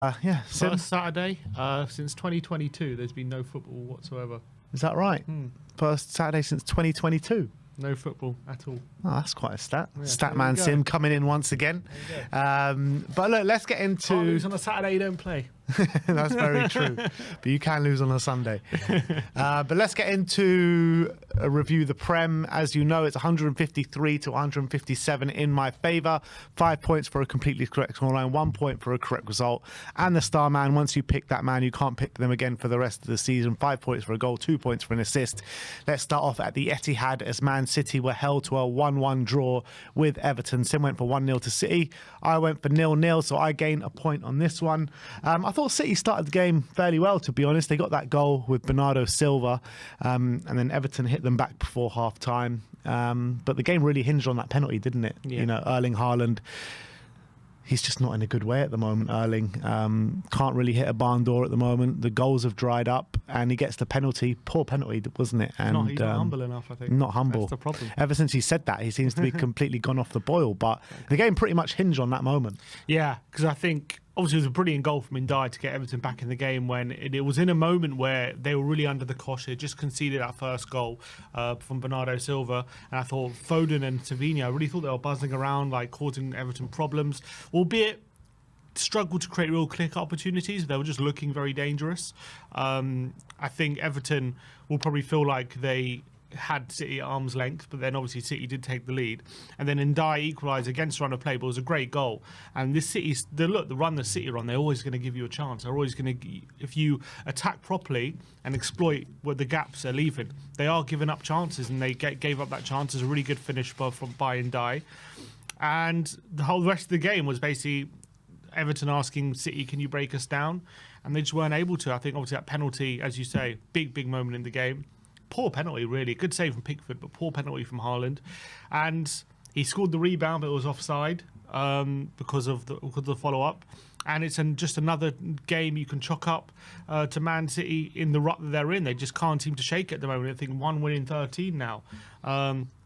Yeah, Sim, First Saturday since 2022. There's been no football whatsoever. is that right? First Saturday since 2022. No football at all. Oh, that's quite a stat. Yeah, Statman there we Sim go. coming in once again. But look, let's get into... Can't lose on a Saturday, you don't play. That's very true. But you can lose on a Sunday. But let's get into a review the Prem. As you know, it's 153 to 157 in my favour. 5 points for a completely correct scoreline, 1 point for a correct result. And the star man, once you pick that man, you can't pick them again for the rest of the season. 5 points for a goal, 2 points for an assist. Let's start off at the Etihad as Man City were held to a 1-1 draw with Everton. Sim went for 1-0 to City. I went for 0-0, so I gained a point on this one. I thought City started the game fairly well, to be honest. They got that goal with Bernardo Silva, and then Everton hit them back before half-time. But the game really hinged on that penalty, didn't it? Yeah. You know, Erling Haaland, he's just not in a good way at the moment, Erling. Can't really hit a barn door at the moment. The goals have dried up, and he gets the penalty. Poor penalty, wasn't it? And, He's not humble enough, I think. Not humble. That's the problem. Ever since he said that, he seems to be completely gone off the boil. But the game pretty much hinged on that moment. Yeah, because I think obviously it was a brilliant goal from Ndai to get Everton back in the game when it was in a moment where they were really under the cosh. They just conceded that first goal from Bernardo Silva, and I thought Foden and Savinho, I really thought they were buzzing around, like causing Everton problems, albeit struggled to create real clear opportunities. They were just looking very dangerous. I think Everton will probably feel like they had City at arm's length, but then obviously City did take the lead, and then Ndai equalised against run of play, but it was a great goal. And this City's the run the City run, they're always going to give you a chance. They're always going to, if you attack properly and exploit where the gaps are leaving, they are giving up chances, and they gave up that chance. As a really good finish by Ndai, and the whole rest of the game was basically Everton asking City, can you break us down? And they just weren't able to. I think obviously that penalty, as you say, big moment in the game. Poor penalty, really. Good save from Pickford, but poor penalty from Haaland. And he scored the rebound, but it was offside because of the follow-up. And it's just another game you can chalk up to Man City in the rut that they're in. They just can't seem to shake it at the moment. I think 1 win in 13 now.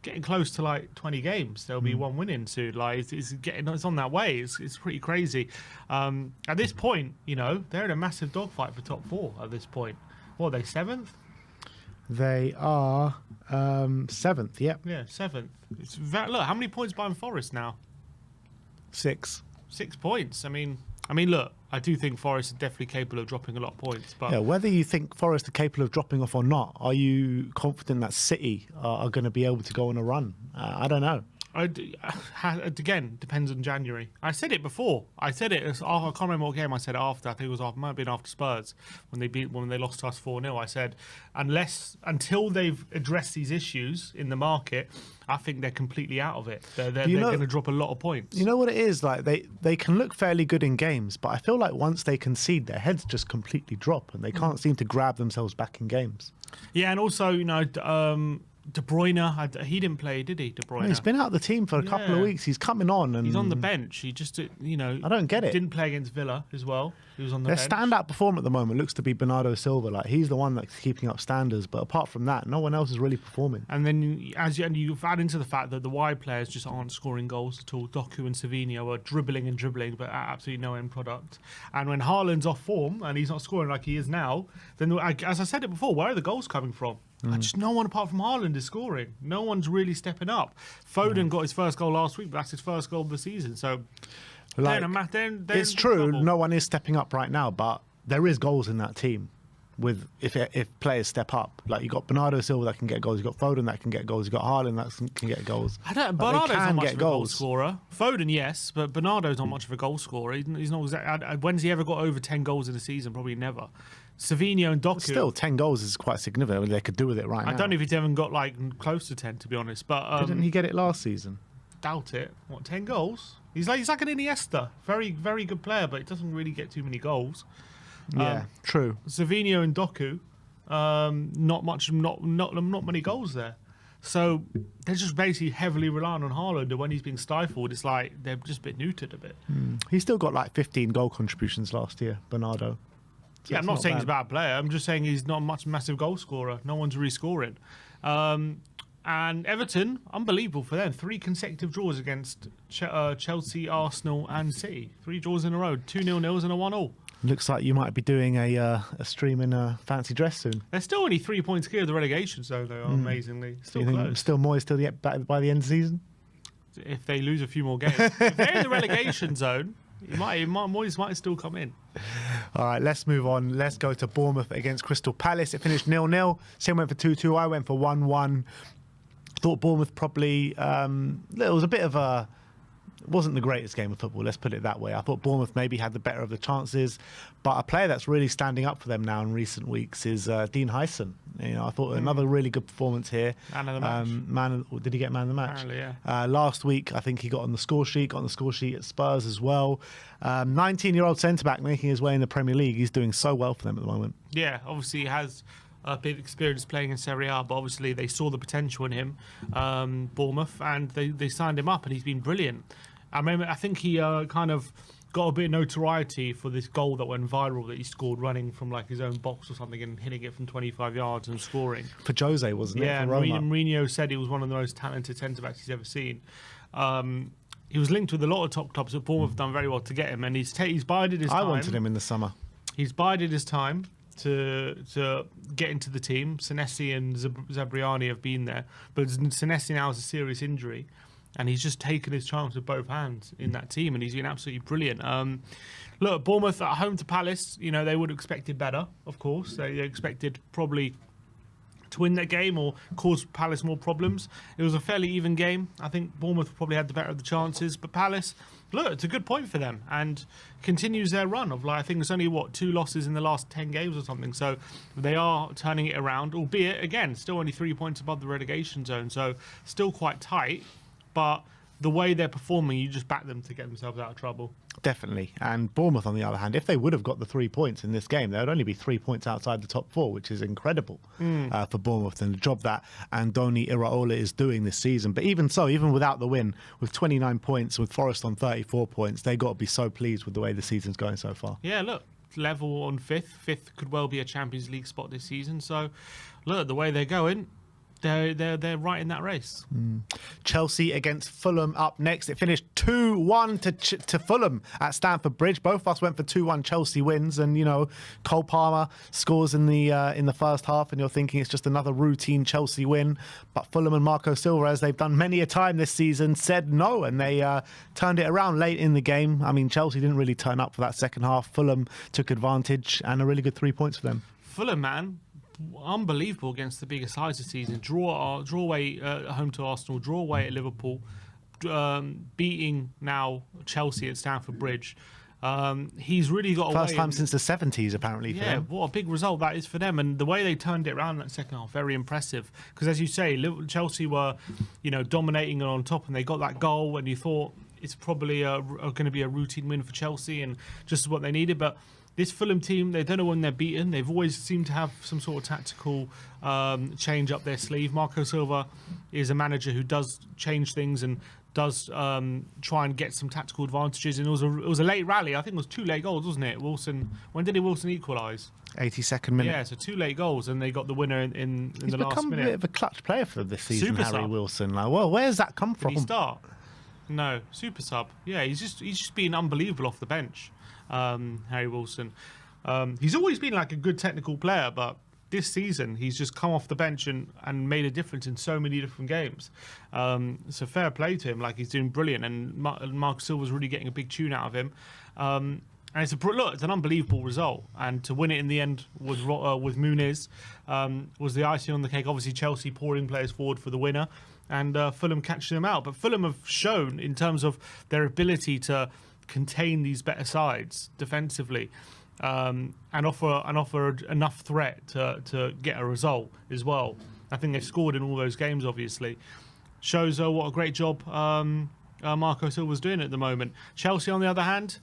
Getting close to like 20 games. There'll be 1 win in soon. Like it's on that way. It's pretty crazy. At this point, you know, they're in a massive dogfight for top 4 at this point. What are they, 7th? They are 7th, yep. Yeah, 7th. Look, how many points behind Forest now? 6. 6 points. I mean, look, I do think Forest are definitely capable of dropping a lot of points. But yeah, whether you think Forest are capable of dropping off or not, are you confident that City are going to be able to go on a run? I don't know. Again, depends on January. I said it before. I said it. I can't remember what game I said after. I think it was after. Might have been after Spurs when they lost to us 4-0. I said until they've addressed these issues in the market, I think they're completely out of it. They're going to drop a lot of points. You know what it is? Like they can look fairly good in games, but I feel like once they concede, their heads just completely drop, and they can't seem to grab themselves back in games. Yeah, and also De Bruyne, he didn't play, did he? De Bruyne. He's been out of the team for a couple of weeks. He's coming on, and he's on the bench. He just, I don't get it. Didn't play against Villa as well. He was on the bench. Their standout performer at the moment looks to be Bernardo Silva. Like he's the one that's keeping up standards, but apart from that, no one else is really performing. And then you add into the fact that the wide players just aren't scoring goals at all. Doku and Savinho are dribbling, but absolutely no end product. And when Haaland's off form and he's not scoring like he is now, then as I said it before, where are the goals coming from? Just no one apart from Haaland is scoring. No one's really stepping up. Foden got his first goal last week, but that's his first goal of the season. So it's true, no one is stepping up right now, but there is goals in that team. If players step up, like you got Bernardo Silva that can get goals, you got Foden that can get goals, you got Haaland that can get goals. Bernardo's not much of a goal scorer. Foden, yes, but Bernardo's not much of a goal scorer. He's not exactly. When's he ever got over 10 goals in a season? Probably never. Savinho and Doku. Still, 10 goals is quite significant. I mean, they could do with it right now. I don't know if he's even got like close to 10, to be honest. But didn't he get it last season? Doubt it. What, 10 goals? He's like an Iniesta, very very good player, but he doesn't really get too many goals. Yeah, true. Savinho and Doku, not many goals there. So they're just basically heavily relying on Haaland, and when he's being stifled, it's like they're just a bit neutered a bit. He still got like 15 goal contributions last year, Bernardo. So yeah, I'm not saying he's a bad player. I'm just saying he's not a massive goal scorer. No one's really scoring. And Everton, unbelievable for them. 3 consecutive draws against Chelsea, Arsenal and City. 3 draws in a row. 2 0-0s and a 1-0. Looks like you might be doing a stream in a fancy dress soon. They're still only 3 points clear of the relegation zone, though, amazingly. Still close. Still moist till by the end of the season? If they lose a few more games. If they're in the relegation zone, Moyes might still come in. All right, let's move on. Let's go to Bournemouth against Crystal Palace. It finished 0-0. Sam went for 2-2. I went for 1-1. Thought Bournemouth probably... it was a bit of a... It wasn't the greatest game of football, let's put it that way. I thought Bournemouth maybe had the better of the chances, but a player that's really standing up for them now in recent weeks is Dean Hyson. I thought another really good performance here. Man of the match. Did he get man of the match? Apparently, yeah. Last week, I think he got on the score sheet, at Spurs as well. 19-year-old centre-back making his way in the Premier League. He's doing so well for them at the moment. Yeah, obviously he has a bit of experience playing in Serie A, but obviously they saw the potential in him, Bournemouth, and they signed him up, and he's been brilliant. I think he kind of got a bit of notoriety for this goal that went viral that he scored running from like his own box or something and hitting it from 25 yards and scoring. For Jose, wasn't it? Yeah, Mourinho said he was one of the most talented centre-backs he's ever seen. He was linked with a lot of top clubs, but Bournemouth have done very well to get him, and he's bided his time. I wanted him in the summer. He's bided his time to get into the team. Senesi and Zabriani have been there, but Senesi now has a serious injury. And he's just taken his chance with both hands in that team, and he's been absolutely brilliant. Look, Bournemouth at home to Palace, they would have expected better, of course. They expected probably to win that game or cause Palace more problems. It was a fairly even game. I think Bournemouth probably had the better of the chances, but Palace, look, it's a good point for them and continues their run of, I think it's only, 2 losses in the last 10 games or something. So they are turning it around, albeit, again, still only 3 points above the relegation zone, so still quite tight. But the way they're performing, you just back them to get themselves out of trouble. Definitely. And Bournemouth, on the other hand, if they would have got the 3 points in this game, they would only be 3 points outside the top 4, which is incredible for Bournemouth and the job that Andoni Iraola is doing this season. But even so, even without the win, with 29 points, with Forest on 34 points, they've got to be so pleased with the way the season's going so far. Yeah, look, level on 5th. 5th could well be a Champions League spot this season. So, look, the way they're going... They're right in that race. Chelsea against Fulham up next. It finished 2-1 to Fulham at Stamford Bridge. Both of us went for 2-1 Chelsea wins, and Cole Palmer scores in the first half, and you're thinking it's just another routine Chelsea win. But Fulham and Marco Silva, as they've done many a time this season, said no, and they turned it around late in the game. I mean, Chelsea didn't really turn up for that second half. Fulham took advantage, and a really good 3 points for them. Fulham, man. Unbelievable against the bigger sides this season. Draw away at home to Arsenal, draw away at Liverpool, beating now Chelsea at Stamford Bridge. He's really got first time since the 70s, apparently. For them. What a big result that is for them, and the way they turned it around in that second half, very impressive. Because as you say, Chelsea were, dominating and on top, and they got that goal, and you thought it's probably going to be a routine win for Chelsea and just what they needed, but. This Fulham team, they don't know when they're beaten. They've always seemed to have some sort of tactical change up their sleeve. Marco Silva is a manager who does change things and does try and get some tactical advantages. And it was a late rally. I think it was 2 late goals, wasn't it? When did Wilson equalise? 82nd minute. Yeah, so 2 late goals, and they got the winner in the last minute. He's become a bit of a clutch player for this season, Super Harry sub. Wilson. Well, where's that come from? Did he start? No, super sub. Yeah, he's just been unbelievable off the bench. Harry Wilson. He's always been like a good technical player, but this season he's just come off the bench and made a difference in so many different games. So fair play to him, like he's doing brilliant, and Marco Silva's really getting a big tune out of him. And it's an unbelievable result, and to win it in the end with Muniz was the icing on the cake. Obviously Chelsea pouring players forward for the winner, and Fulham catching them out. But Fulham have shown in terms of their ability to contain these better sides defensively and offer enough threat to get a result as well. I think they've scored in all those games, obviously. Shows what a great job Marco Silva's doing at the moment. Chelsea, on the other hand,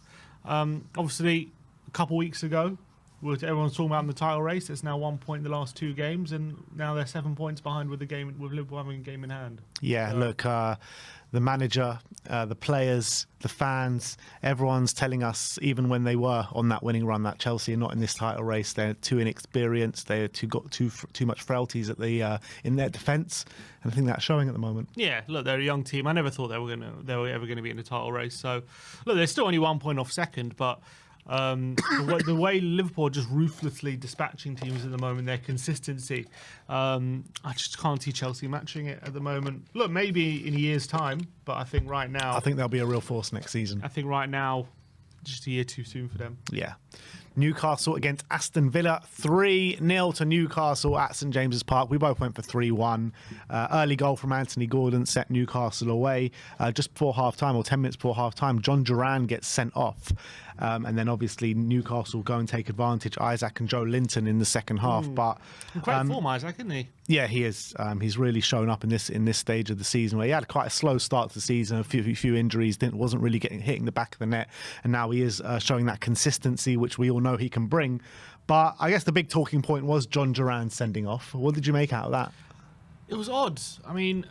obviously a couple of weeks ago, everyone's talking about in the title race. It's now 1 point in the last 2 games, and now they're 7 points behind with Liverpool having a game in hand. Yeah, look, the manager, the players, the fans, everyone's telling us, even when they were on that winning run, that Chelsea are not in this title race. They're too inexperienced. They're got too much frailties at in their defence, and I think that's showing at the moment. Yeah, look, they're a young team. I never thought they were ever going to be in the title race. So, look, they're still only 1 point off second, but The way Liverpool are just ruthlessly dispatching teams at the moment, their consistency, I just can't see Chelsea matching it at the moment. Look, maybe in a year's time, but I think right now... I think they'll be a real force next season. I think right now, just a year too soon for them. Yeah. Newcastle against Aston Villa, 3-0 to Newcastle at St James's Park. We both went for 3-1. Early goal from Anthony Gordon set Newcastle away. Just before half-time, or 10 minutes before half-time, John Duran gets sent off. And then obviously Newcastle go and take advantage. Isaac and Joe Linton in the second half. But great form, Isaac, isn't he? Yeah, he is. He's really shown up in this stage of the season where he had quite a slow start to the season, a few injuries, wasn't really hitting the back of the net, and now he is showing that consistency which we all know he can bring. But I guess the big talking point was John Duran sending off. What did you make out of that? It was odd. I mean,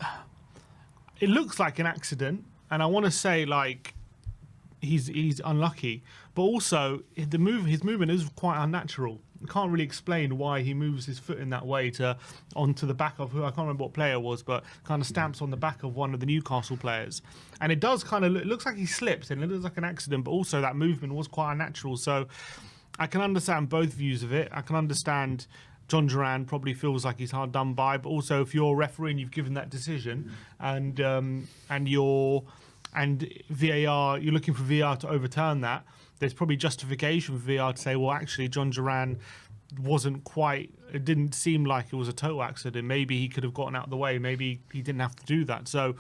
it looks like an accident, and I want to say like he's unlucky, but also his movement is quite unnatural. You can't really explain why he moves his foot in that way onto the back of who I can't remember what player it was, but kind of stamps on the back of one of the Newcastle players, and it does kind of it looks like he slipped and it looks like an accident, but also that movement was quite unnatural. So I can understand both views of it. I can understand John Duran probably feels like he's hard done by, but also if you're a referee and you've given that decision and VAR, you're looking for VAR to overturn that, there's probably justification for VAR to say, well, actually, John Duran it didn't seem like it was a total accident. Maybe he could have gotten out of the way. Maybe he didn't have to do that. So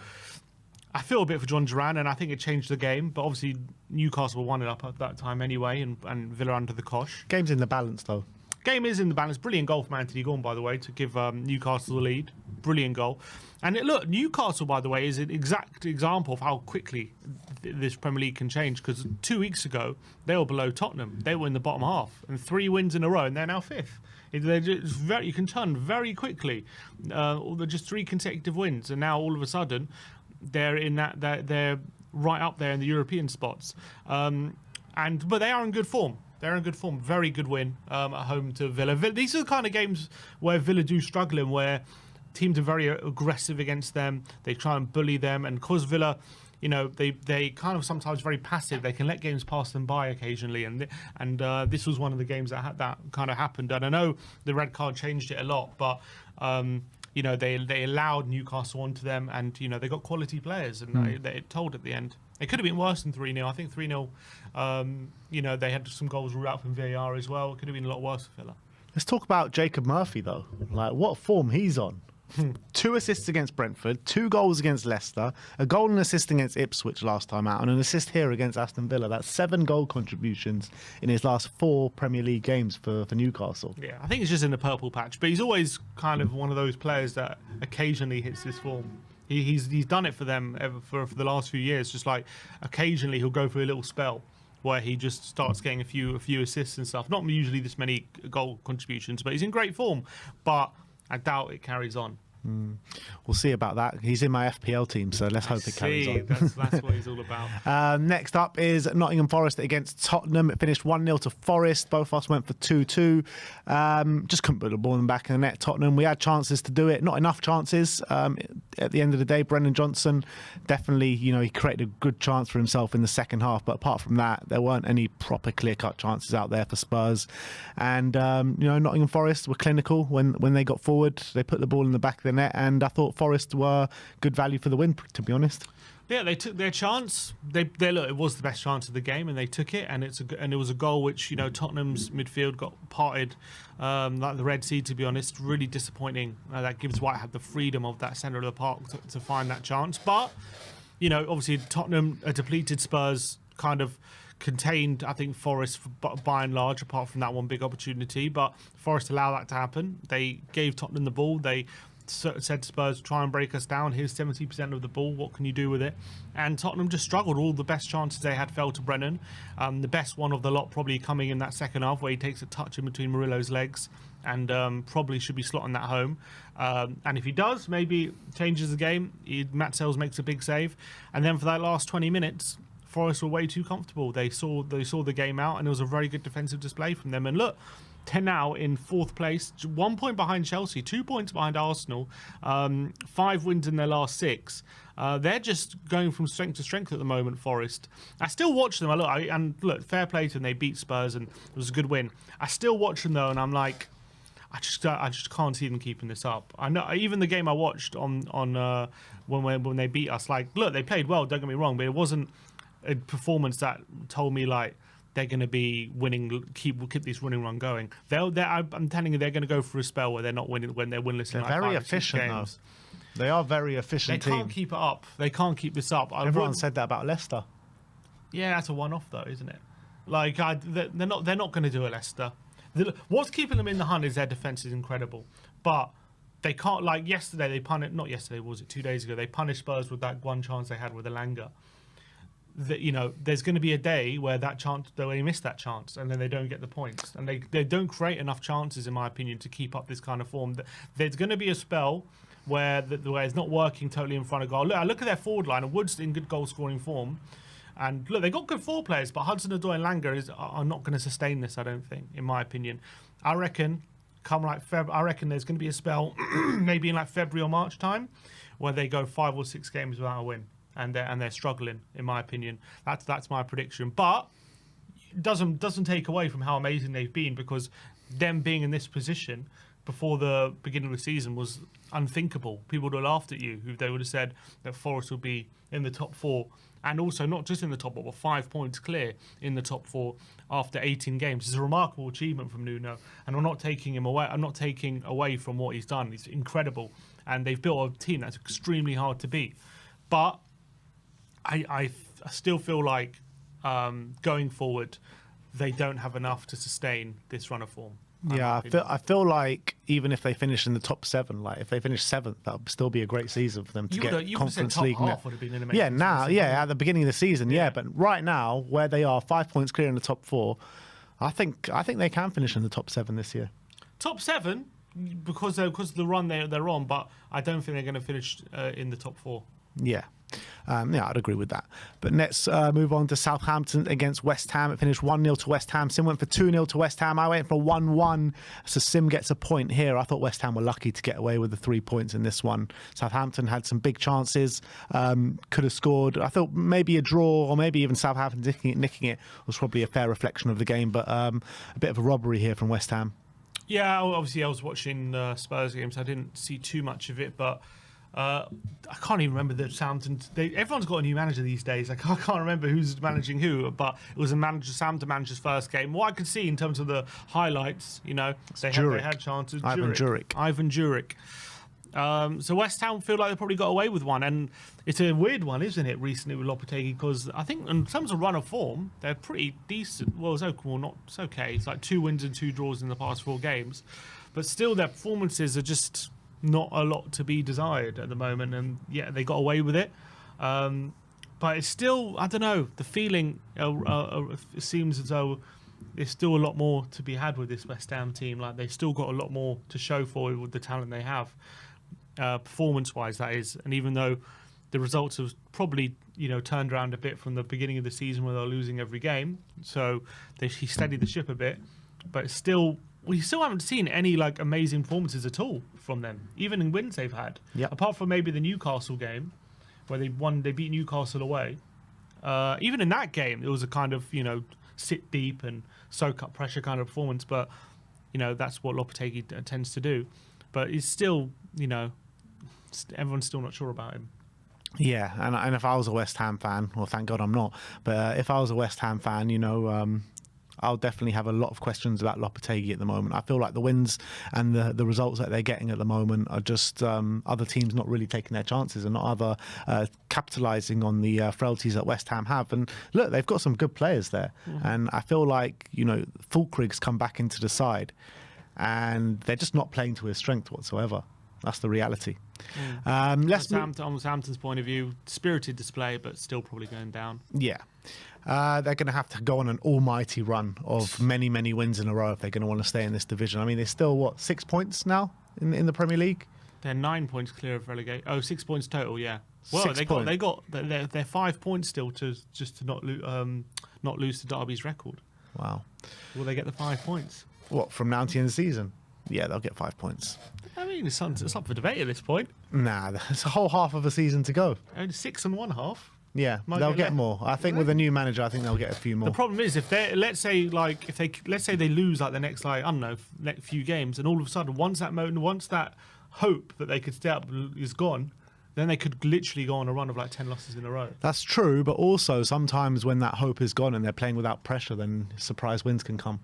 I feel a bit for John Duran, and I think it changed the game. But obviously, Newcastle won it up at that time anyway, and Villa under the cosh. Game's in the balance, though. Game is in the balance. Brilliant goal from Anthony Gordon, by the way, to give Newcastle the lead. Brilliant goal. And look, Newcastle, by the way, is an exact example of how quickly this Premier League can change, because 2 weeks ago, they were below Tottenham. They were in the bottom half, and 3 wins in a row, and they're now fifth. You can turn very quickly. Just 3 consecutive wins, and now all of a sudden, they're in they're right up there in the European spots. But they are in good form. They're in good form. Very good win at home to Villa. These are the kind of games where Villa do struggle in, where teams are very aggressive against them. They try and bully them. And because Villa, they kind of sometimes very passive. They can let games pass them by occasionally. And this was one of the games that kind of happened. And I know the red card changed it a lot, but they allowed Newcastle onto them, and they got quality players, and they told at the end. It could have been worse than 3-0. I think 3-0, they had some goals ruled out from VAR as well. It could have been a lot worse for Villa. Let's talk about Jacob Murphy, though. Like, what form he's on. 2 assists against Brentford, 2 goals against Leicester, a goal and assist against Ipswich last time out, and an assist here against Aston Villa. That's 7 goal contributions in his last 4 Premier League games for Newcastle. Yeah, I think it's just in the purple patch, but he's always kind of one of those players that occasionally hits this form. He's done it for them for the last few years. Just like occasionally he'll go through a little spell where he just starts getting a few assists and stuff. Not usually this many goal contributions, but he's in great form. But I doubt it carries on. We'll see about that. He's in my FPL team, so let's hope it carries on. That's what he's all about. Next up is Nottingham Forest against Tottenham. It finished 1-0 to Forest. Both of us went for 2-2. Just couldn't put the ball in the back of the net. Tottenham, we had chances to do it. Not enough chances. At the end of the day, Brennan Johnson definitely, he created a good chance for himself in the second half. But apart from that, there weren't any proper clear-cut chances out there for Spurs. And, Nottingham Forest were clinical when they got forward. They put the ball in the back of the net, and I thought Forest were good value for the win, to be honest. Yeah, they took their chance. It was the best chance of the game, and they took it. And it was a goal which Tottenham's midfield got parted like the Red Sea. To be honest, really disappointing. That Gibbs White had the freedom of that centre of the park to find that chance. But obviously Tottenham, a depleted Spurs, kind of contained, I think, Forest by and large, apart from that one big opportunity. But Forest allowed that to happen. They gave Tottenham the ball. They said to Spurs, try and break us down. Here's 70% of the ball. What can you do with it? And Tottenham just struggled. All the best chances they had fell to Brennan. The best one of the lot probably coming in that second half, where he takes a touch in between Murillo's legs, and probably should be slotting that home. And if he does, maybe changes the game. Matt Sells makes a big save. And then for that last 20 minutes, Forest were way too comfortable. They saw the game out, and it was a very good defensive display from them. And look, 10 now in 4th place, 1 point behind Chelsea, 2 points behind Arsenal, 5 wins in their last 6. They're just going from strength to strength at the moment, Forest. I still watch them. Look, fair play to them. They beat Spurs, and it was a good win. I still watch them, though, and I'm like, I just can't see them keeping this up. I know even the game I watched on when they beat us, like, look, they played well, don't get me wrong, but it wasn't a performance that told me like they're going to be winning, keep this winning run going. I'm telling you, they're going to go for a spell where they're not winning, when they're winless. They're in like very 5 or 6 efficient, games. though. They are very efficient. They can't keep it up. They can't keep this up. Everyone said that about Leicester. Yeah, that's a one-off though, isn't it? Like they're not going to do it, Leicester. What's keeping them in the hunt is their defense is incredible, but they can't. Like yesterday, they punished. Not yesterday, was it 2 days ago? They punished Spurs with that one chance they had with Elanga. That, there's going to be a day where that chance, they miss that chance, and then they don't get the points, and they don't create enough chances, in my opinion, to keep up this kind of form. There's going to be a spell where it's not working totally in front of goal. Look at their forward line, and Wood's in good goal scoring form. And look, they've got good forward players, but Hudson-Odoi and Langer are not going to sustain this, I don't think, in my opinion. I reckon there's going to be a spell, maybe in like February or March time, where they go 5 or 6 games without a win, and they're struggling, in my opinion. That's my prediction. But it doesn't take away from how amazing they've been, because them being in this position before the beginning of the season was unthinkable. People would have laughed at you. They would have said that Forest would be in the top 4, and also not just in the top 4, but 5 points clear in the top 4 after 18 games. It's a remarkable achievement from Nuno, and I'm not taking him away. I'm not taking away from what he's done. He's incredible, and they've built a team that's extremely hard to beat. But I still feel like going forward, they don't have enough to sustain this run of form. Yeah, I feel like even if they finish in the top 7, like if they finish 7th, that would still be a great season for them to get Conference League. Would have been an amazing at the beginning of the season, but right now, where they are 5 points clear in the top 4, I think they can finish in the top 7 this year. Top 7 because of the run they're on, but I don't think they're going to finish in the top 4. Yeah. I'd agree with that. But let's move on to Southampton against West Ham. It finished 1-0 to West Ham. Sim went for 2-0 to West Ham. I went for 1-1. So Sim gets a point here. I thought West Ham were lucky to get away with the 3 points in this one. Southampton had some big chances, could have scored. I thought maybe a draw or maybe even Southampton nicking it was probably a fair reflection of the game, but a bit of a robbery here from West Ham. Yeah, obviously I was watching Spurs games. I didn't see too much of it, but I can't even remember the Southampton. Everyone's got a new manager these days. I can't remember who's managing who, but it was Southampton manager's first game. What I could see in terms of the highlights, they had chances. Ivan Djuric. So West Ham feel like they probably got away with one, and it's a weird one, isn't it? Recently with Lopetegui, because I think in terms of run of form, they're pretty decent. Well, it's okay. It's like 2 wins and 2 draws in the past 4 games, but still their performances are just not a lot to be desired at the moment, and they got away with it, but it's still, I don't know, the feeling it seems as though there's still a lot more to be had with this West Ham team. Like, they've still got a lot more to show for with the talent they have, performance wise, that is. And even though the results have probably turned around a bit from the beginning of the season where they're losing every game, so he steadied the ship a bit, but it's still, we still haven't seen any like amazing performances at all from them, even in wins they've had. Yep. Apart from maybe the Newcastle game, where they beat Newcastle away. Even in that game, it was a kind of sit deep and soak up pressure kind of performance. But that's what Lopetegui tends to do. But it's still everyone's still not sure about him. Yeah, and if I was a West Ham fan, well, thank God I'm not. But if I was a West Ham fan, I'll definitely have a lot of questions about Lopetegui at the moment. I feel like the wins and the results that they're getting at the moment are just other teams not really taking their chances and not capitalising on the frailties that West Ham have. And look, they've got some good players there. Mm-hmm. And I feel like, Fulkrig's come back into the side and they're just not playing to his strength whatsoever. That's the reality. From Southampton's point of view, spirited display, but still probably going down. Yeah. They're going to have to go on an almighty run of many, many wins in a row if they're going to want to stay in this division. I mean, they're still, 6 points now in the Premier League? They're 9 points clear of relegation. 6 points total, yeah. Well, 6 points. they got they're 5 points still to not lose to Derby's record. Wow. Will they get the 5 points? What, from now to the end of the season? Yeah, they'll get 5 points. I mean, it's up for debate at this point. Nah, there's a whole half of a season to go. Only 6 and 1/2. Yeah, Might they'll get get less. more. I think with a new manager, I think they'll get a few more. The problem is if they let's say they lose like the next I don't know next few games, and all of a sudden once that hope that they could stay up is gone, then they could literally go on a run of like 10 losses in a row. That's true, but also sometimes when that hope is gone and they're playing without pressure, then surprise wins can come.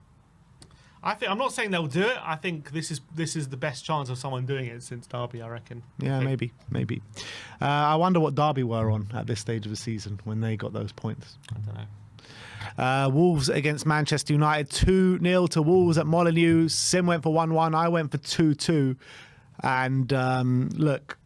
I'm not saying they'll do it. I think this is the best chance of someone doing it since Derby, I reckon. Yeah, maybe. I wonder what Derby were on at this stage of the season when they got those points. I don't know. Wolves against Manchester United, 2-0 to Wolves at Molineux. Sim went for 1-1. I went for 2-2. And look,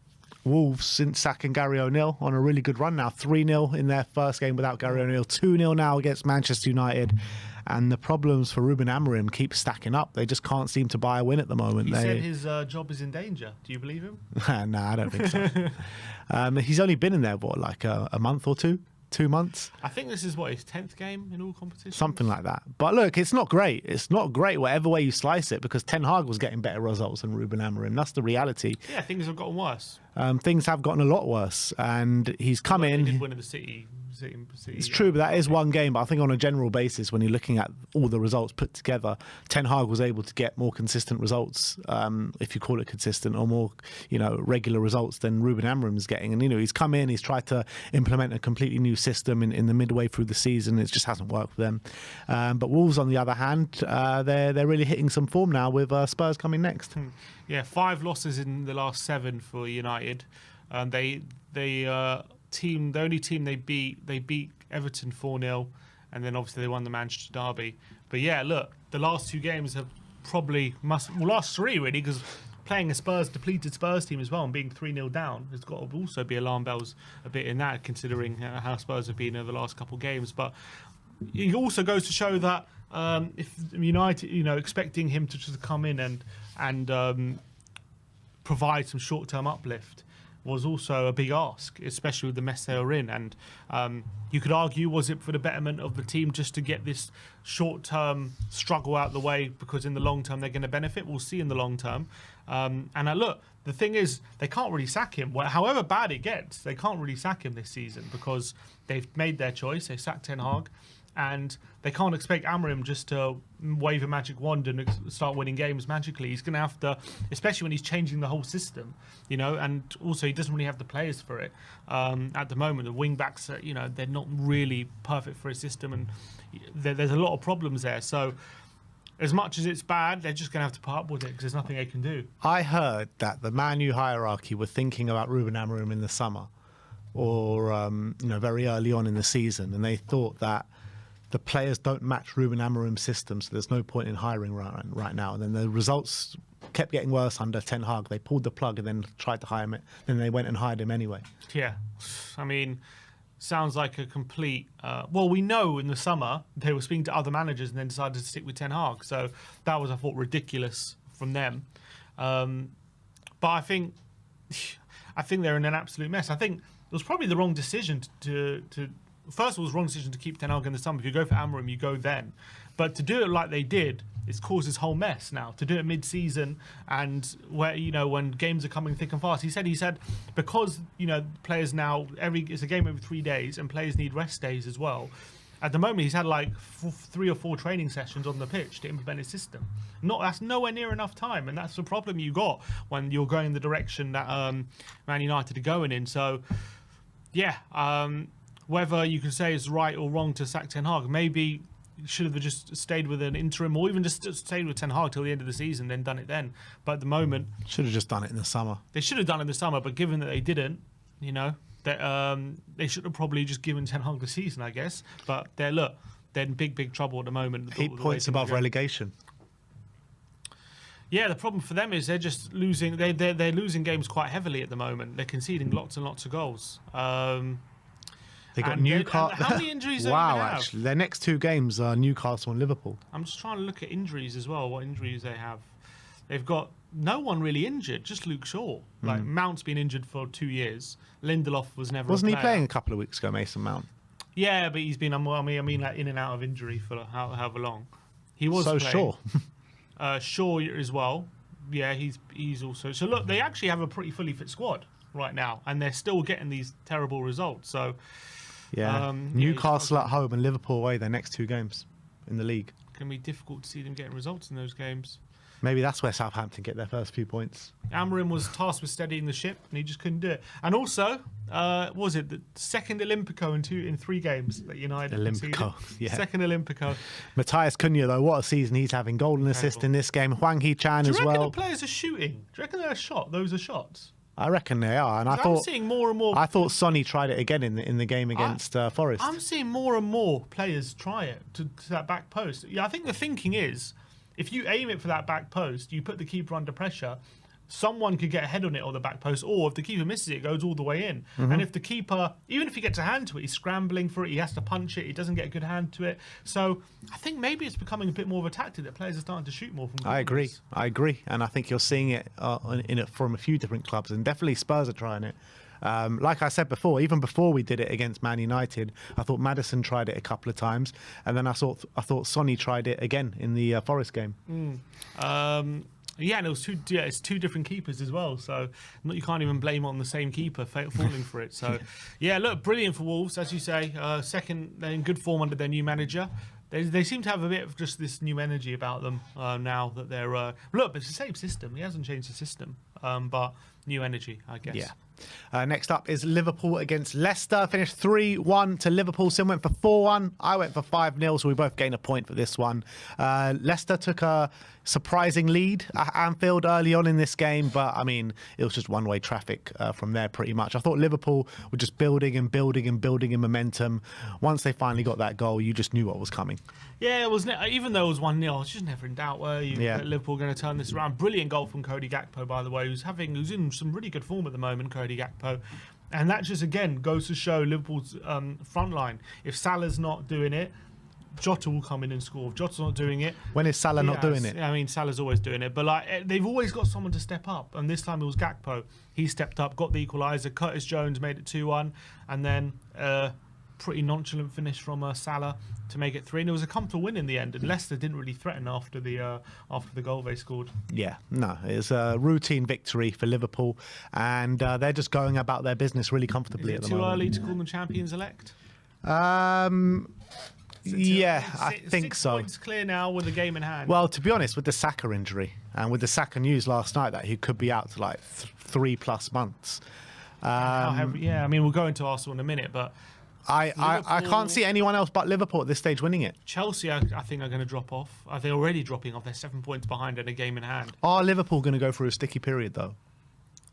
Wolves, since sacking Gary O'Neill, on a really good run now. 3-0 in their first game without Gary O'Neill. 2-0 now against Manchester United. And the problems for Ruben Amorim keep stacking up. They just can't seem to buy a win at the moment. He said his job is in danger. Do you believe him? Nah, I don't think so. He's only been in there, like a month or two? 2 months? I think this is his 10th game in all competitions. Something like that. But look, it's not great. It's not great whatever way you slice it, because Ten Hag was getting better results than Ruben Amorim. That's the reality. Yeah, things have gotten worse. Things have gotten a lot worse. And he's come in. He did win in the City. It's true, but that is one game. But I think on a general basis, when you're looking at all the results put together, Ten Hag was able to get more consistent results, if you call it consistent, or more, regular results than Ruben Amorim is getting. And he's come in, he's tried to implement a completely new system in the midway through the season. It just hasn't worked for them. But Wolves, on the other hand, they're really hitting some form now with Spurs coming next. Yeah, 5 losses in the last 7 for United. The only team they beat Everton 4-0, and then obviously they won the Manchester derby. But yeah, look, the last 2 games have last 3 really, because playing a depleted Spurs team as well and being 3-0 down has got to also be alarm bells a bit in that, considering how Spurs have been over the last couple of games. But it also goes to show that if United, expecting him to just come in and provide some short-term uplift was also a big ask, especially with the mess they were in. And you could argue, was it for the betterment of the team just to get this short-term struggle out of the way, because in the long term they're going to benefit? We'll see in the long term. Look, the thing is, they can't really sack him. However bad it gets, they can't really sack him this season, because they've made their choice. They sacked Ten Hag. And they can't expect Amorim just to wave a magic wand and start winning games magically. He's going to have to, especially when he's changing the whole system, and also he doesn't really have the players for it at the moment. The wing backs, they're not really perfect for his system, and there's a lot of problems there. So as much as it's bad, they're just going to have to put up with it, because there's nothing they can do. I heard that the Man U hierarchy were thinking about Ruben Amorim in the summer, or very early on in the season, and they thought that the players don't match Ruben Amorim's system, so there's no point in hiring right now. And then the results kept getting worse under Ten Hag. They pulled the plug and then tried to hire him. Then they went and hired him anyway. Yeah, I mean, sounds like a complete... we know in the summer they were speaking to other managers and then decided to stick with Ten Hag. So that was, I thought, ridiculous from them. But I think they're in an absolute mess. I think it was probably the wrong decision to first of all, it was the wrong decision to keep Ten Hag in the summer. If you go for Amorim, you go then. But to do it like they did, it's caused this whole mess now. To do it mid-season and where, when games are coming thick and fast. He said because, players now, it's a game every 3 days and players need rest days as well. At the moment, he's had like 3 or 4 training sessions on the pitch to implement his system. That's nowhere near enough time, and that's the problem you got when you're going the direction that Man United are going in. So, yeah, whether you can say it's right or wrong to sack Ten Hag, maybe should have just stayed with an interim, or even just stayed with Ten Hag till the end of the season, then done it then. But at the moment, should have just done it in the summer. They should have done it in the summer, but given that they didn't, they should have probably just given Ten Hag the season, I guess. But they're in big trouble at the moment. 8 points above relegation. Yeah, the problem for them is they're just losing. They're losing games quite heavily at the moment. They're conceding lots and lots of goals. They got Newcastle. How many injuries? Wow, do they have? actually, their next 2 games are Newcastle and Liverpool. I'm just trying to look at injuries as well. What injuries they have? They've got no one really injured, just Luke Shaw. Like Mount's been injured for 2 years. Lindelof was never. Wasn't a he player. playing a couple of weeks ago, Mason Mount? Yeah, but he's been. I mean, like in and out of injury for however long. He was So playing. Shaw. Shaw as well. Yeah, he's also. So look, they actually have a pretty fully fit squad right now, and they're still getting these terrible results. So Yeah. Newcastle at home and Liverpool away their next 2 games in the league. It can be difficult to see them getting results in those games. Maybe that's where Southampton get their first few points. Amorim was tasked with steadying the ship, and he just couldn't do it. And also, was it the second Olympico in 3 games that United Olympico, conceded? yeah. Second Olympico. Matthias Cunha, though, what a season he's having. Goal and assist in this game. Hwang Hee-chan Do as you reckon well. the players are shooting? Do you reckon they're shot? Those are shots. I reckon they are. And I'm seeing more and more. I thought Sonny tried it again in the game against Forest. I'm seeing more and more players try it to that back post. Yeah, I think the thinking is, if you aim it for that back post, you put the keeper under pressure, someone could get a head on it on the back post, or if the keeper misses it, it goes all the way in. And if the keeper, even if he gets a hand to it, he's scrambling for it, he has to punch it, he doesn't get a good hand to it. So I think maybe it's becoming a bit more of a tactic that players are starting to shoot more from corners. I agree. And I think you're seeing it in it from a few different clubs, and definitely Spurs are trying it. Like I said before, even before we did it against Man United, I thought Maddison tried it a couple of times, and then I thought Sonny tried it again in the Forest game. Yeah, and it was it's 2 different keepers as well, so you can't even blame it on the same keeper falling for it. So, yeah, look, brilliant for Wolves, as you say. Second, they're in good form under their new manager. They seem to have a bit of just this new energy about them now that they're... look, it's the same system. He hasn't changed the system, but new energy, I guess. Yeah. Next up is Liverpool against Leicester. Finished 3-1 to Liverpool. Sim went for 4-1. I went for 5-0, so we both gained a point for this one. Leicester took a surprising lead at Anfield early on in this game, but I mean, it was just one-way traffic from there pretty much. I thought Liverpool were just building and building and building in momentum. Once they finally got that goal, you just knew what was coming. Yeah, it was. Even though it was 1-0, I was just never in doubt, were you? Yeah. That Liverpool going to turn this around. Brilliant goal from Cody Gakpo, by the way, who's in some really good form at the moment, Cody Gakpo. And that just, again, goes to show Liverpool's front line. If Salah's not doing it, Jota will come in and score. If Jota's not doing it... When is Salah not doing it? I mean, Salah's always doing it. But like they've always got someone to step up. And this time it was Gakpo. He stepped up, got the equaliser. Curtis Jones made it 2-1. And then... pretty nonchalant finish from Salah to make it 3, and it was a comfortable win in the end. And Leicester didn't really threaten after the goal they scored. Yeah, no, it's a routine victory for Liverpool, and they're just going about their business really comfortably at the moment. Too early to call them champions elect? Yeah, I think 6 so. Points clear now with a game in hand. Well, to be honest, with the Saka injury and with the Saka news last night that he could be out to like 3+ months. I mean, we'll go into Arsenal in a minute, but I can't see anyone else but Liverpool at this stage winning it. Chelsea, I think, are going to drop off. They're already dropping off. They're 7 points behind in a game in hand. Are Liverpool going to go through a sticky period, though?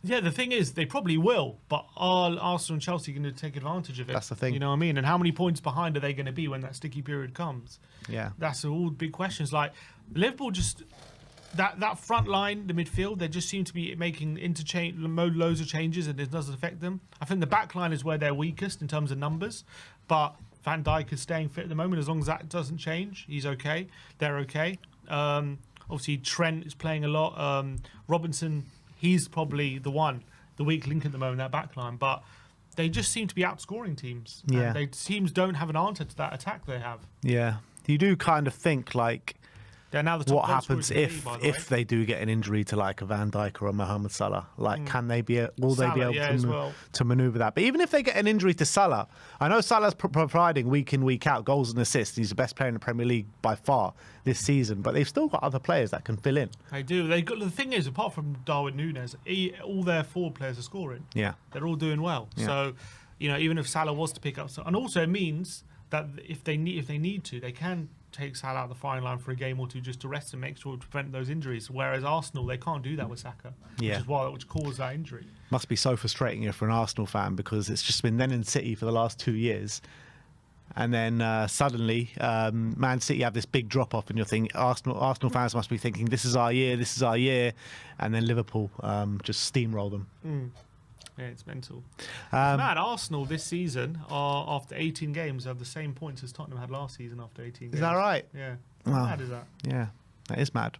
Yeah, the thing is, they probably will, but are Arsenal and Chelsea going to take advantage of it? That's the thing. You know what I mean? And how many points behind are they going to be when that sticky period comes? Yeah. That's all big questions. Like, Liverpool just... That front line, the midfield, they just seem to be making loads of changes, and it doesn't affect them. I think the back line is where they're weakest in terms of numbers, but Van Dijk is staying fit at the moment. As long as that doesn't change, he's okay. They're okay. Obviously, Trent is playing a lot. Robinson, he's probably the weak link at the moment, that back line, but they just seem to be outscoring teams. Yeah. And teams don't have an answer to that attack they have. Yeah. You do kind of think, like, They're now the top what goal happens scorers in the league, by the way. if they do get an injury to like a Van Dijk or a Mohamed Salah? Like, can they will they be Salah, able to maneuver that? But even if they get an injury to Salah, I know Salah's providing week in, week out goals and assists. He's the best player in the Premier League by far this season, but they've still got other players that can fill in. They do. The thing is, apart from Darwin Núñez, all their forward players are scoring. Yeah. They're all doing well. Yeah. So, even if Salah was to pick up, and also it means that if they need to, they can take Salah out of the firing line for a game or two just to rest and make sure to prevent those injuries. Whereas Arsenal, they can't do that with Saka, which caused that injury. Must be so frustrating if you're an Arsenal fan, because it's just been then in City for the last 2 years. And then suddenly, Man City have this big drop-off, and you're thinking, Arsenal fans must be thinking, this is our year. And then Liverpool just steamroll them. Yeah, it's mental. It's mad. Arsenal this season, after 18 games, have the same points as Tottenham had last season after 18 games. Is that right? Yeah. Wow. How mad is that? Yeah. That is mad.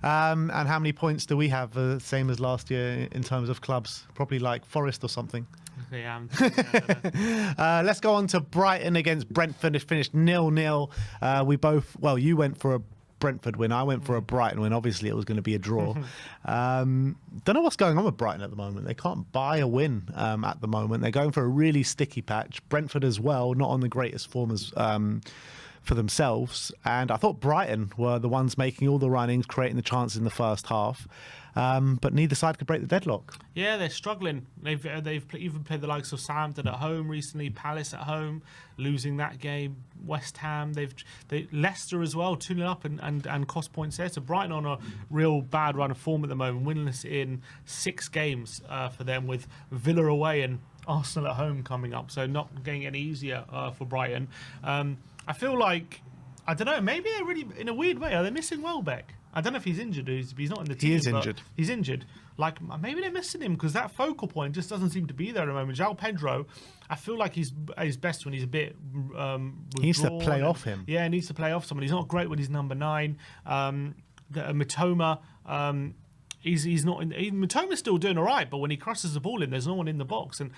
And how many points do we have? Same as last year in terms of clubs? Probably like Forest or something. Yeah, Let's go on to Brighton against Brentford. It finished 0-0. You went for a Brentford win. I went for a Brighton win. Obviously, it was going to be a draw. Don't know what's going on with Brighton at the moment. They can't buy a win at the moment. They're going for a really sticky patch. Brentford as well, not on the greatest form as for themselves. And I thought Brighton were the ones making all the runnings, creating the chances in the first half. But neither side could break the deadlock. Yeah, they're struggling. They've even played the likes of Southampton at home recently, Palace at home, losing that game. West Ham, Leicester as well, 2-0 up and cost points there. So Brighton on a real bad run of form at the moment, winless in 6 games for them, with Villa away and Arsenal at home coming up. So not getting any easier for Brighton. I feel like, I don't know, maybe they're really, in a weird way, are they missing Welbeck? I don't know if he's injured. He's not in the team. He is injured. He's injured. Like, maybe they're missing him because that focal point just doesn't seem to be there at the moment. João Pedro, I feel like he's best when he's a bit he needs to play off him. Yeah, he needs to play off someone. He's not great when he's number 9. Mitoma, he's not. Mitoma's still doing all right, but when he crosses the ball in, there's no one in the box. And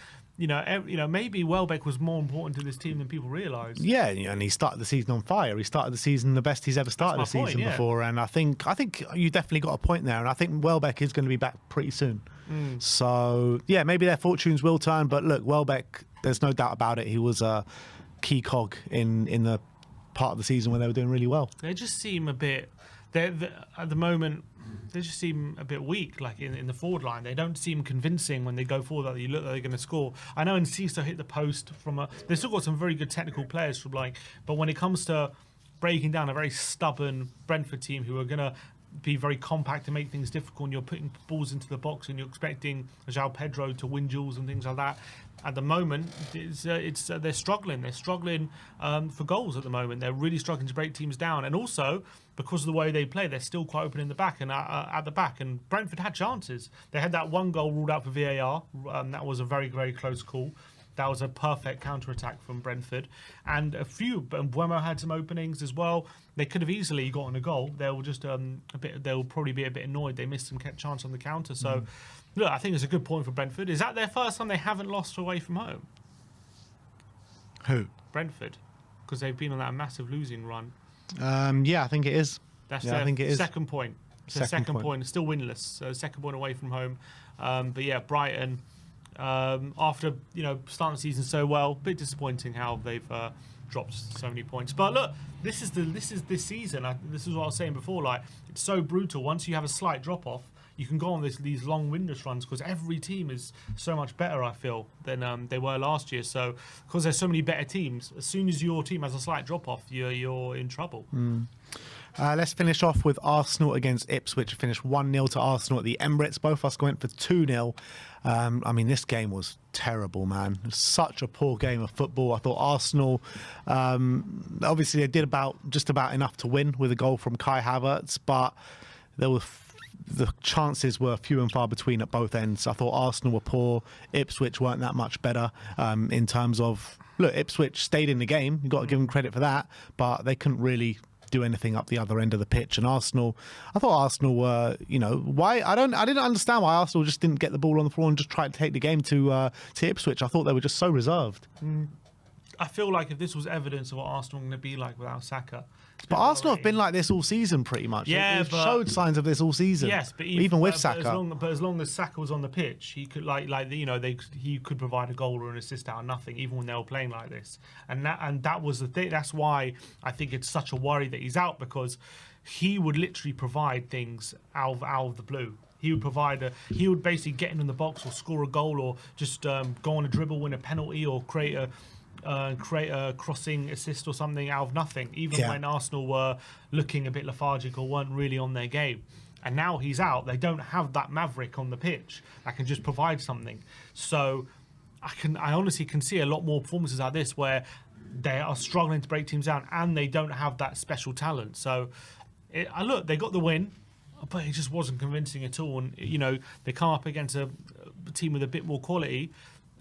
maybe Welbeck was more important to this team than people realise. Yeah, and he started the season on fire. He started the season the best he's ever started a season before. And I think you definitely got a point there. And I think Welbeck is going to be back pretty soon. So yeah, maybe their fortunes will turn. But look, Welbeck, there's no doubt about it. He was a key cog in the part of the season when they were doing really well. They just seem a bit. At the moment, they just seem a bit weak, like in the forward line. They don't seem convincing when they go forward that you look like they're going to score. I know Enciso hit the post they've still got some very good technical players but when it comes to breaking down a very stubborn Brentford team who are going to be very compact and make things difficult, and you're putting balls into the box and you're expecting João Pedro to win duels and things like that. At the moment, they're struggling. They're struggling for goals at the moment. They're really struggling to break teams down, and also because of the way they play, they're still quite open in the back and at the back. And Brentford had chances. They had that one goal ruled out for VAR. That was a very, very close call. That was a perfect counter-attack from Brentford. And Buemo had some openings as well. They could have easily gotten a goal. They'll probably be a bit annoyed. They missed some chance on the counter. So, look, I think it's a good point for Brentford. Is that their first time they haven't lost away from home? Who? Brentford. Because they've been on that massive losing run. Yeah, I think it is. That's I think it is. Second point. So second point. Still winless. So second point away from home. But yeah, Brighton... after starting the season so well, a bit disappointing how they've dropped so many points. But look, this is this season. This is what I was saying before. Like, it's so brutal. Once you have a slight drop off, you can go on these long windless runs because every team is so much better, I feel, than they were last year. So because there's so many better teams, as soon as your team has a slight drop off, you're in trouble. Let's finish off with Arsenal against Ipswich. Finished 1-0 to Arsenal at the Emirates. Both of us went for 2-0. This game was terrible, man. Such a poor game of football. I thought Arsenal, obviously they did just about enough to win with a goal from Kai Havertz, but the chances were few and far between at both ends. I thought Arsenal were poor. Ipswich weren't that much better in terms of... Look, Ipswich stayed in the game. You've got to give them credit for that, but they couldn't really do anything up the other end of the pitch. And Arsenal, I thought Arsenal were, why? I didn't understand why Arsenal just didn't get the ball on the floor and just try to take the game to Ipswich. I thought they were just so reserved. I feel like if this was evidence of what Arsenal are going to be like without Saka. But Arsenal have been like this all season, pretty much. Yeah, They've showed signs of this all season. Yes, but even with Saka. But as long as Saka was on the pitch, he could he could provide a goal or an assist out of nothing, even when they were playing like this. And that was the thing. That's why I think it's such a worry that he's out, because he would literally provide things out of the blue. He would basically get in the box or score a goal or just go on a dribble, win a penalty, or create a crossing assist or something out of nothing, even when Arsenal were looking a bit lethargic or weren't really on their game. And now he's out. They don't have that maverick on the pitch that can just provide something. So I honestly can see a lot more performances like this where they are struggling to break teams down and they don't have that special talent. So look, they got the win, but it just wasn't convincing at all. And they come up against a team with a bit more quality.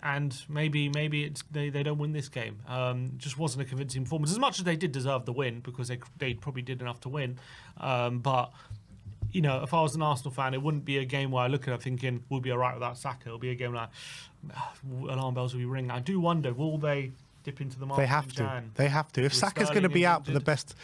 And maybe it's they don't win this game. Just wasn't a convincing performance. As much as they did deserve the win, because they probably did enough to win. But if I was an Arsenal fan, it wouldn't be a game where I look at it thinking we'll be all right without Saka. It'll be a game like alarm bells will be ringing. I do wonder, will they dip into the market? They have to. If Saka's going to be out for the best,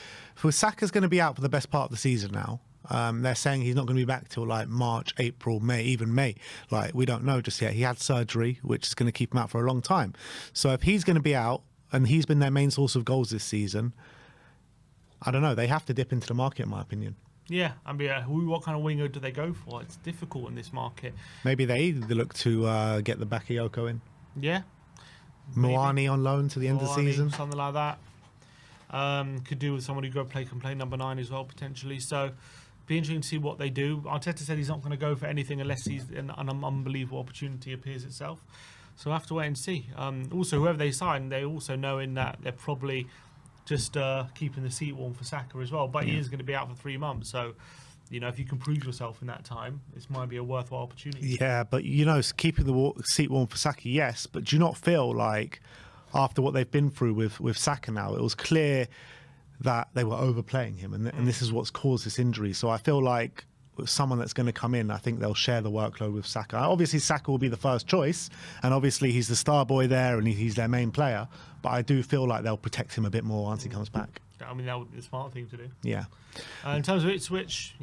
part of the season now. They're saying he's not going to be back till like March, April, May, even May. Like, we don't know just yet. He had surgery, which is going to keep him out for a long time. So if he's going to be out, and he's been their main source of goals this season, I don't know. They have to dip into the market, in my opinion. Yeah, I mean, what kind of winger do they go for? It's difficult in this market. Maybe they look to get the Bakayoko in. Yeah. Moani on loan to the end of the season. Something like that. Could do with someone who can play number 9 as well, potentially. So, be interesting to see what they do. Arteta said he's not going to go for anything unless an unbelievable opportunity appears itself. So we'll have to wait and see. Also, whoever they sign, they also know in that they're probably just keeping the seat warm for Saka as well. But he is going to be out for 3 months. So, if you can prove yourself in that time, this might be a worthwhile opportunity. Yeah, but, keeping the seat warm for Saka, yes. But do you not feel like after what they've been through with Saka now, it was clear that they were overplaying him, and this is what's caused this injury. So I feel like with someone that's going to come in, I think they'll share the workload with Saka. Obviously, Saka will be the first choice, and obviously he's the star boy there, and he's their main player. But I do feel like they'll protect him a bit more once he comes back. I mean, that would be the smart thing to do. Yeah. In terms of Ipswich,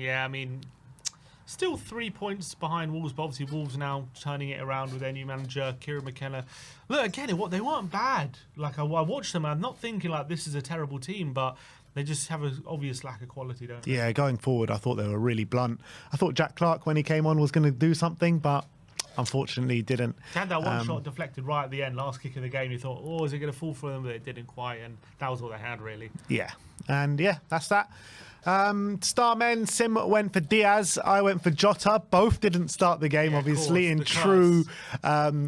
still 3 points behind Wolves, but obviously Wolves now turning it around with their new manager, Kieran McKenna. Look, again, they weren't bad. Like, I watched them, and I'm not thinking like this is a terrible team, but they just have an obvious lack of quality, don't they? Yeah, going forward, I thought they were really blunt. I thought Jack Clark, when he came on, was going to do something, but unfortunately didn't. They had that one shot deflected right at the end, last kick of the game. You thought, is it going to fall for them? But it didn't quite, and that was all they had, really. Yeah, and that's that. Star men, Sim went for Diaz, I went for Jota. Both didn't start the game, obviously, in true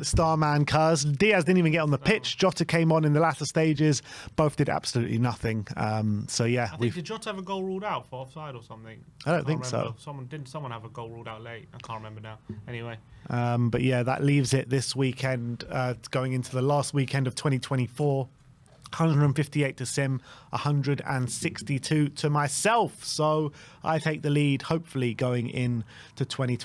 Starman cars. Diaz didn't even get on the pitch. Jota came on in the latter stages. Both did absolutely nothing. Did Jota have a goal ruled out for offside or something? I don't think so. Someone have a goal ruled out late? I can't remember now. Anyway. But yeah, that leaves it this weekend, going into the last weekend of 2024. 158 to Sim, 162 to myself. So I take the lead, hopefully, going into 2020.